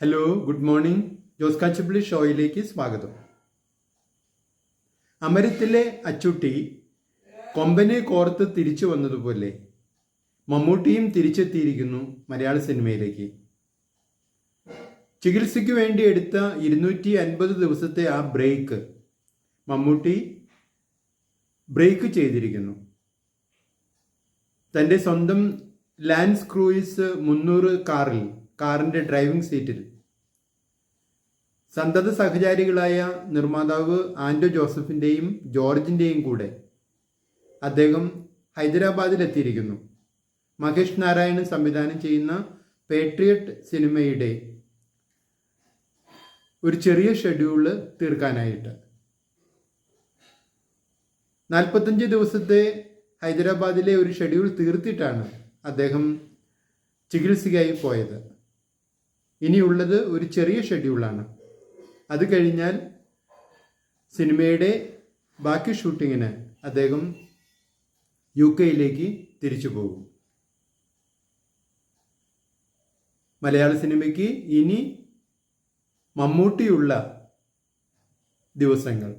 Hello, good morning. Jose Kachappilly ഷോയിലേക്ക് സ്വാഗതം. അമരത്തിലെ അച്ചുട്ടി കൊമ്പനെ കോർത്ത് തിരിച്ചു വന്നതുപോലെ മമ്മൂട്ടിയും തിരിച്ചെത്തിയിരിക്കുന്നു മലയാള സിനിമയിലേക്ക്. ചികിത്സയ്ക്ക് വേണ്ടി എടുത്ത 250 ദിവസത്തെ ആ ബ്രേക്ക് മമ്മൂട്ടി ബ്രേക്ക് ചെയ്തിരിക്കുന്നു. തൻ്റെ സ്വന്തം ലാൻസ് ക്രൂയിസ് 300 കാറിൻ്റെ ഡ്രൈവിംഗ് സീറ്റിൽ സന്തത സഹചാരികളായ നിർമ്മാതാവ് ആൻഡോ ജോസഫിൻ്റെയും ജോർജിൻ്റെയും കൂടെ അദ്ദേഹം ഹൈദരാബാദിലെത്തിയിരിക്കുന്നു. മഹേഷ് നാരായണൻ സംവിധാനം ചെയ്യുന്ന പേട്രിയറ്റ് സിനിമയുടെ ഒരു ചെറിയ ഷെഡ്യൂള് തീർക്കാനായിട്ട് 45 ദിവസത്തെ ഹൈദരാബാദിലെ ഒരു ഷെഡ്യൂൾ തീർത്തിട്ടാണ് അദ്ദേഹം ചികിത്സയ്ക്കായി പോയത്. ഇനിയുള്ളത് ഒരു ചെറിയ ഷെഡ്യൂളാണ്. അത് കഴിഞ്ഞാൽ സിനിമയുടെ ബാക്കി ഷൂട്ടിങ്ങിന് അദ്ദേഹം UK തിരിച്ചു പോകും. മലയാള സിനിമയ്ക്ക് ഇനി മമ്മൂട്ടിയുള്ള ദിവസങ്ങൾ.